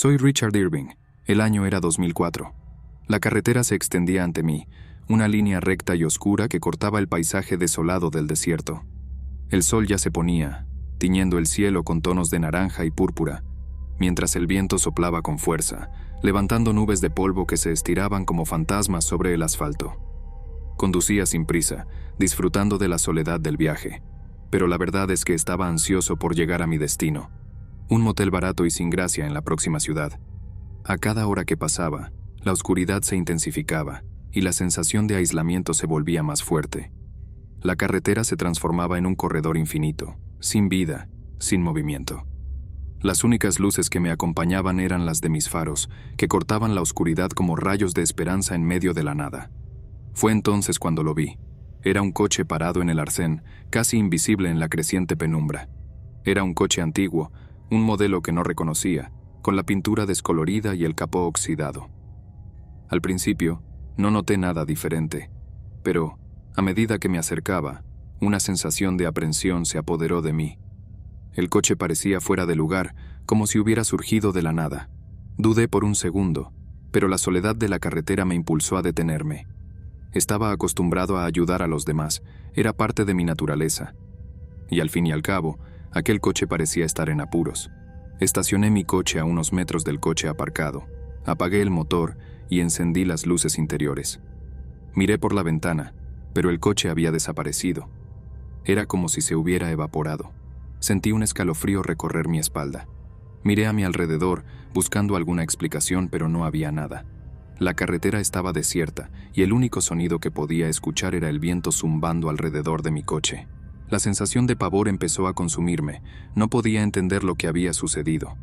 Soy Richard Irving. El año era 2004. La carretera se extendía ante mí, una línea recta y oscura que cortaba el paisaje desolado del desierto. El sol ya se ponía, tiñendo el cielo con tonos de naranja y púrpura, mientras el viento soplaba con fuerza, levantando nubes de polvo que se estiraban como fantasmas sobre el asfalto. Conducía sin prisa, disfrutando de la soledad del viaje, pero la verdad es que estaba ansioso por llegar a mi destino, un motel barato y sin gracia en la próxima ciudad. A cada hora que pasaba, la oscuridad se intensificaba y la sensación de aislamiento se volvía más fuerte. La carretera se transformaba en un corredor infinito, sin vida, sin movimiento. Las únicas luces que me acompañaban eran las de mis faros, que cortaban la oscuridad como rayos de esperanza en medio de la nada. Fue entonces cuando lo vi. Era un coche parado en el arcén, casi invisible en la creciente penumbra. Era un coche antiguo, un modelo que no reconocía, con la pintura descolorida y el capó oxidado. Al principio, no noté nada diferente, pero, a medida que me acercaba, una sensación de aprensión se apoderó de mí. El coche parecía fuera de lugar, como si hubiera surgido de la nada. Dudé por un segundo, pero la soledad de la carretera me impulsó a detenerme. Estaba acostumbrado a ayudar a los demás, era parte de mi naturaleza. Y al fin y al cabo, aquel coche parecía estar en apuros. Estacioné mi coche a unos metros del coche aparcado, apagué el motor y encendí las luces interiores. Miré por la ventana, pero el coche había desaparecido. Era como si se hubiera evaporado. Sentí un escalofrío recorrer mi espalda. Miré a mi alrededor, buscando alguna explicación, pero no había nada. La carretera estaba desierta, y el único sonido que podía escuchar era el viento zumbando alrededor de mi coche. La sensación de pavor empezó a consumirme. No podía entender lo que había sucedido.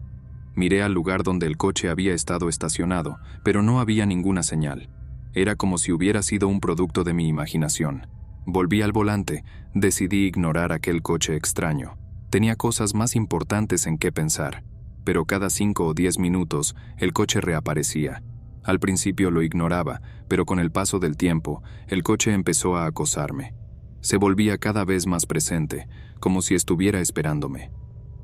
Miré al lugar donde el coche había estado estacionado, pero no había ninguna señal. Era como si hubiera sido un producto de mi imaginación. Volví al volante, decidí ignorar aquel coche extraño. Tenía cosas más importantes en qué pensar, pero cada 5 o 10 minutos el coche reaparecía. Al principio lo ignoraba, pero con el paso del tiempo, el coche empezó a acosarme. Se volvía cada vez más presente, como si estuviera esperándome.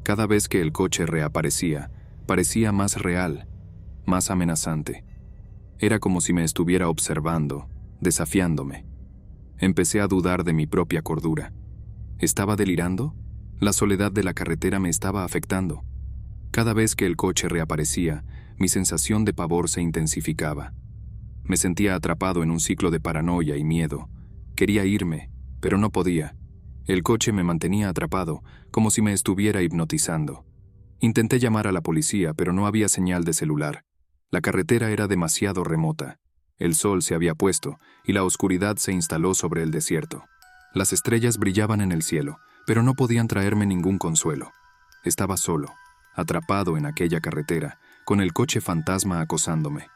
Cada vez que el coche reaparecía, parecía más real, más amenazante. Era como si me estuviera observando, desafiándome. Empecé a dudar de mi propia cordura. ¿Estaba delirando? La soledad de la carretera me estaba afectando. Cada vez que el coche reaparecía, mi sensación de pavor se intensificaba. Me sentía atrapado en un ciclo de paranoia y miedo. Quería irme, pero no podía. El coche me mantenía atrapado, como si me estuviera hipnotizando. Intenté llamar a la policía, pero no había señal de celular. La carretera era demasiado remota. El sol se había puesto, y la oscuridad se instaló sobre el desierto. Las estrellas brillaban en el cielo, pero no podían traerme ningún consuelo. Estaba solo, atrapado en aquella carretera, con el coche fantasma acosándome.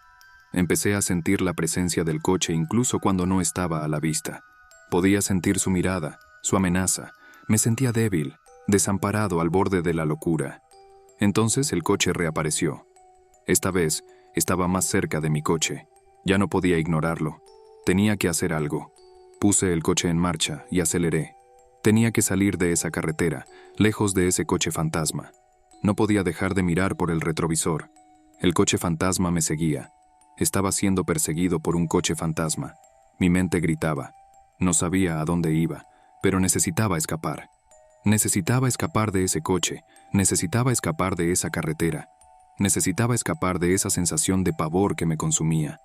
Empecé a sentir la presencia del coche incluso cuando no estaba a la vista. Podía sentir su mirada, su amenaza. Me sentía débil, desamparado al borde de la locura. Entonces el coche reapareció. Esta vez estaba más cerca de mi coche. Ya no podía ignorarlo. Tenía que hacer algo. Puse el coche en marcha y aceleré. Tenía que salir de esa carretera, lejos de ese coche fantasma. No podía dejar de mirar por el retrovisor. El coche fantasma me seguía. Estaba siendo perseguido por un coche fantasma. Mi mente gritaba. No sabía a dónde iba, pero necesitaba escapar. Necesitaba escapar de ese coche. Necesitaba escapar de esa carretera. Necesitaba escapar de esa sensación de pavor que me consumía.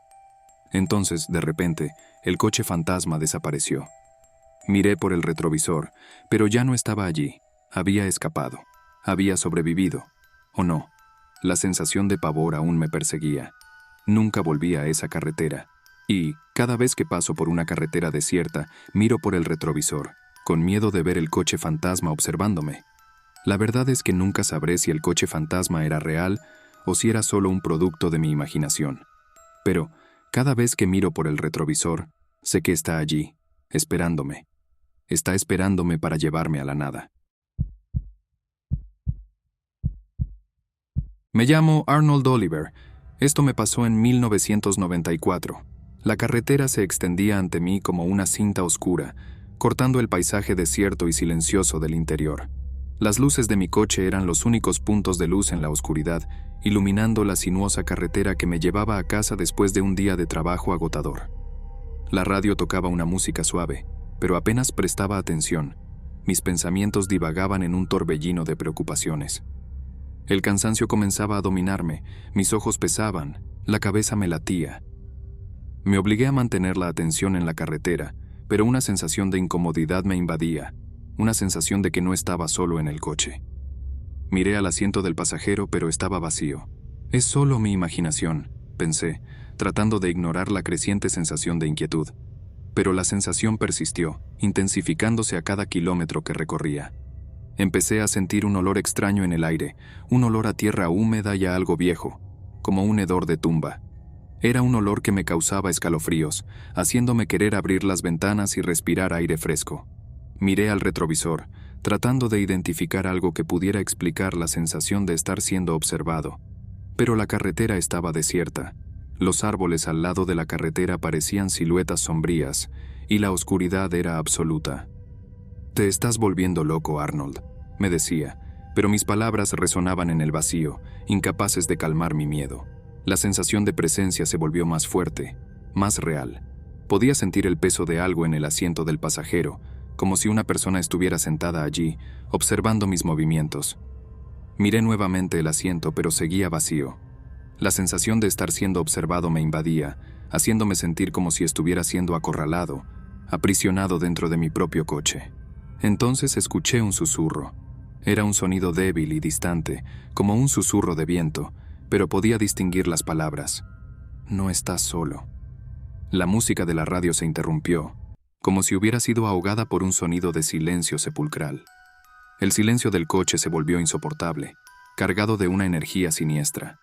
Entonces, de repente, el coche fantasma desapareció. Miré por el retrovisor, pero ya no estaba allí. Había escapado. Había sobrevivido. ¿O no? La sensación de pavor aún me perseguía. Nunca volví a esa carretera. Y, cada vez que paso por una carretera desierta, miro por el retrovisor, con miedo de ver el coche fantasma observándome. La verdad es que nunca sabré si el coche fantasma era real o si era solo un producto de mi imaginación. Pero, cada vez que miro por el retrovisor, sé que está allí, esperándome. Está esperándome para llevarme a la nada. Me llamo Arnold Oliver. Esto me pasó en 1994. La carretera se extendía ante mí como una cinta oscura, cortando el paisaje desierto y silencioso del interior. Las luces de mi coche eran los únicos puntos de luz en la oscuridad, iluminando la sinuosa carretera que me llevaba a casa después de un día de trabajo agotador. La radio tocaba una música suave, pero apenas prestaba atención. Mis pensamientos divagaban en un torbellino de preocupaciones. El cansancio comenzaba a dominarme, mis ojos pesaban, la cabeza me latía. Me obligué a mantener la atención en la carretera, pero una sensación de incomodidad me invadía, una sensación de que no estaba solo en el coche. Miré al asiento del pasajero, pero estaba vacío. Es solo mi imaginación, pensé, tratando de ignorar la creciente sensación de inquietud. Pero la sensación persistió, intensificándose a cada kilómetro que recorría. Empecé a sentir un olor extraño en el aire, un olor a tierra húmeda y a algo viejo, como un hedor de tumba. Era un olor que me causaba escalofríos, haciéndome querer abrir las ventanas y respirar aire fresco. Miré al retrovisor, tratando de identificar algo que pudiera explicar la sensación de estar siendo observado. Pero la carretera estaba desierta. Los árboles al lado de la carretera parecían siluetas sombrías, y la oscuridad era absoluta. «Te estás volviendo loco, Arnold», me decía, pero mis palabras resonaban en el vacío, incapaces de calmar mi miedo. La sensación de presencia se volvió más fuerte, más real. Podía sentir el peso de algo en el asiento del pasajero, como si una persona estuviera sentada allí, observando mis movimientos. Miré nuevamente el asiento, pero seguía vacío. La sensación de estar siendo observado me invadía, haciéndome sentir como si estuviera siendo acorralado, aprisionado dentro de mi propio coche. Entonces escuché un susurro. Era un sonido débil y distante, como un susurro de viento, pero podía distinguir las palabras. «No estás solo». La música de la radio se interrumpió, como si hubiera sido ahogada por un sonido de silencio sepulcral. El silencio del coche se volvió insoportable, cargado de una energía siniestra.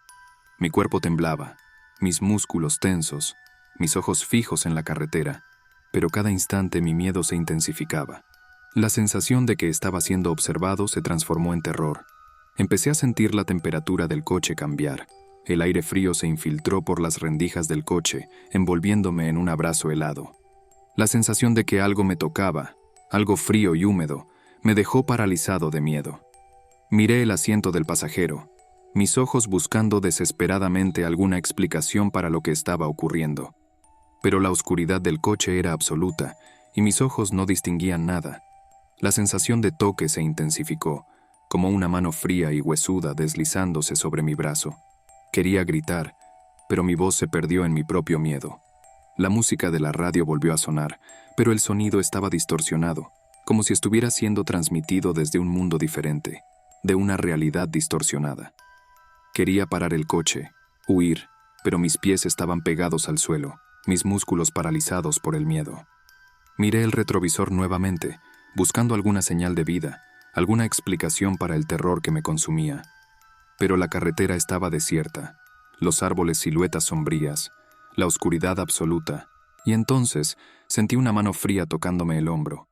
Mi cuerpo temblaba, mis músculos tensos, mis ojos fijos en la carretera, pero cada instante mi miedo se intensificaba. La sensación de que estaba siendo observado se transformó en terror. Empecé a sentir la temperatura del coche cambiar. El aire frío se infiltró por las rendijas del coche, envolviéndome en un abrazo helado. La sensación de que algo me tocaba, algo frío y húmedo, me dejó paralizado de miedo. Miré el asiento del pasajero, mis ojos buscando desesperadamente alguna explicación para lo que estaba ocurriendo. Pero la oscuridad del coche era absoluta, y mis ojos no distinguían nada. La sensación de toque se intensificó, como una mano fría y huesuda deslizándose sobre mi brazo. Quería gritar, pero mi voz se perdió en mi propio miedo. La música de la radio volvió a sonar, pero el sonido estaba distorsionado, como si estuviera siendo transmitido desde un mundo diferente, de una realidad distorsionada. Quería parar el coche, huir, pero mis pies estaban pegados al suelo, mis músculos paralizados por el miedo. Miré el retrovisor nuevamente, buscando alguna señal de vida, alguna explicación para el terror que me consumía. Pero la carretera estaba desierta, los árboles siluetas sombrías, la oscuridad absoluta, y entonces sentí una mano fría tocándome el hombro.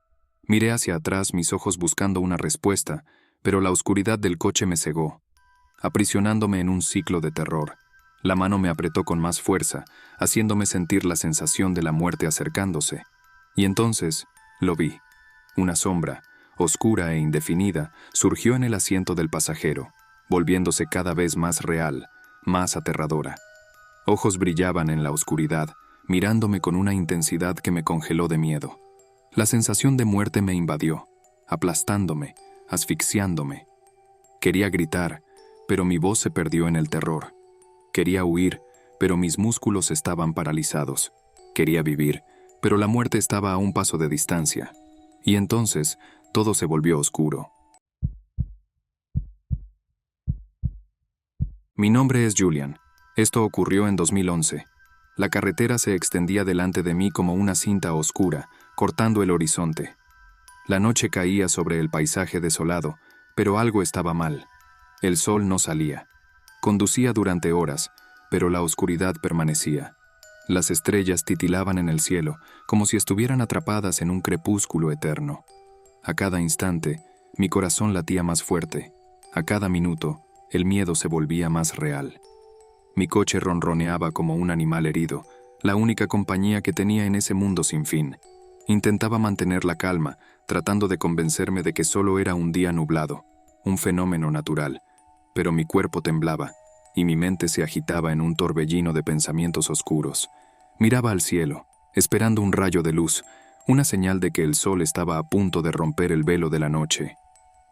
Miré hacia atrás, mis ojos buscando una respuesta, pero la oscuridad del coche me cegó, aprisionándome en un ciclo de terror. La mano me apretó con más fuerza, haciéndome sentir la sensación de la muerte acercándose. Y entonces lo vi. Una sombra, oscura e indefinida, surgió en el asiento del pasajero, volviéndose cada vez más real, más aterradora. Ojos brillaban en la oscuridad, mirándome con una intensidad que me congeló de miedo. La sensación de muerte me invadió, aplastándome, asfixiándome. Quería gritar, pero mi voz se perdió en el terror. Quería huir, pero mis músculos estaban paralizados. Quería vivir, pero la muerte estaba a un paso de distancia. Y entonces, todo se volvió oscuro. Mi nombre es Julian. Esto ocurrió en 2011. La carretera se extendía delante de mí como una cinta oscura, cortando el horizonte. La noche caía sobre el paisaje desolado, pero algo estaba mal. El sol no salía. Conducía durante horas, pero la oscuridad permanecía. Las estrellas titilaban en el cielo, como si estuvieran atrapadas en un crepúsculo eterno. A cada instante, mi corazón latía más fuerte. A cada minuto, el miedo se volvía más real. Mi coche ronroneaba como un animal herido, la única compañía que tenía en ese mundo sin fin. Intentaba mantener la calma, tratando de convencerme de que solo era un día nublado, un fenómeno natural, pero mi cuerpo temblaba y mi mente se agitaba en un torbellino de pensamientos oscuros. Miraba al cielo, esperando un rayo de luz, una señal de que el sol estaba a punto de romper el velo de la noche.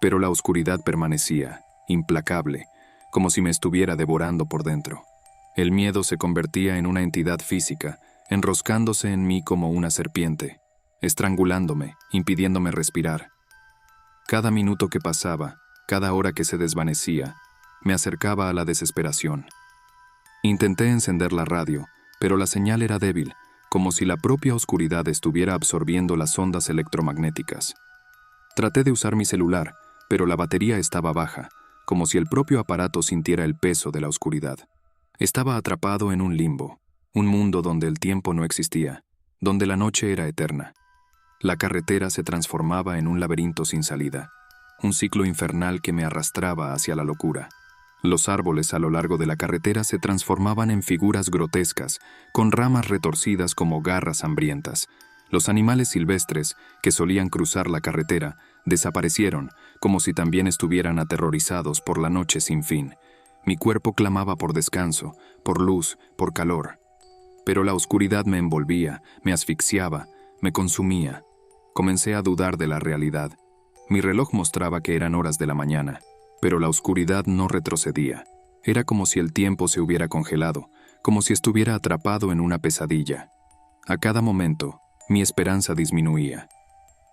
Pero la oscuridad permanecía, implacable, como si me estuviera devorando por dentro. El miedo se convertía en una entidad física, enroscándose en mí como una serpiente, estrangulándome, impidiéndome respirar. Cada minuto que pasaba, cada hora que se desvanecía, me acercaba a la desesperación. Intenté encender la radio, pero la señal era débil, como si la propia oscuridad estuviera absorbiendo las ondas electromagnéticas. Traté de usar mi celular, pero la batería estaba baja, como si el propio aparato sintiera el peso de la oscuridad. Estaba atrapado en un limbo, un mundo donde el tiempo no existía, donde la noche era eterna. La carretera se transformaba en un laberinto sin salida, un ciclo infernal que me arrastraba hacia la locura. Los árboles a lo largo de la carretera se transformaban en figuras grotescas, con ramas retorcidas como garras hambrientas. Los animales silvestres, que solían cruzar la carretera, desaparecieron, como si también estuvieran aterrorizados por la noche sin fin. Mi cuerpo clamaba por descanso, por luz, por calor. Pero la oscuridad me envolvía, me asfixiaba, me consumía. Comencé a dudar de la realidad. Mi reloj mostraba que eran horas de la mañana, pero la oscuridad no retrocedía. Era como si el tiempo se hubiera congelado, como si estuviera atrapado en una pesadilla. A cada momento, mi esperanza disminuía.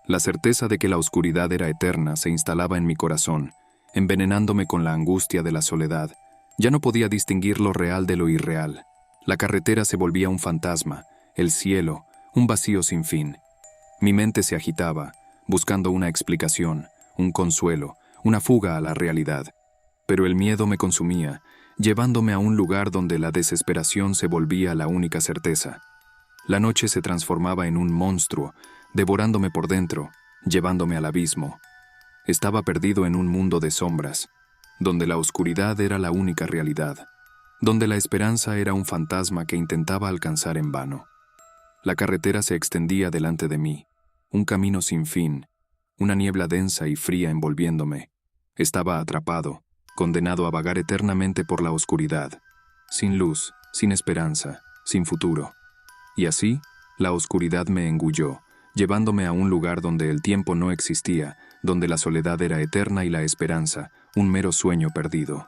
La certeza de que la oscuridad era eterna se instalaba en mi corazón, envenenándome con la angustia de la soledad. Ya no podía distinguir lo real de lo irreal. La carretera se volvía un fantasma, el cielo, un vacío sin fin. Mi mente se agitaba, buscando una explicación, un consuelo, una fuga a la realidad. Pero el miedo me consumía, llevándome a un lugar donde la desesperación se volvía la única certeza. La noche se transformaba en un monstruo, devorándome por dentro, llevándome al abismo. Estaba perdido en un mundo de sombras, donde la oscuridad era la única realidad, donde la esperanza era un fantasma que intentaba alcanzar en vano. La carretera se extendía delante de mí, un camino sin fin, una niebla densa y fría envolviéndome. Estaba atrapado, condenado a vagar eternamente por la oscuridad, sin luz, sin esperanza, sin futuro. Y así, la oscuridad me engulló, llevándome a un lugar donde el tiempo no existía, donde la soledad era eterna y la esperanza, un mero sueño perdido.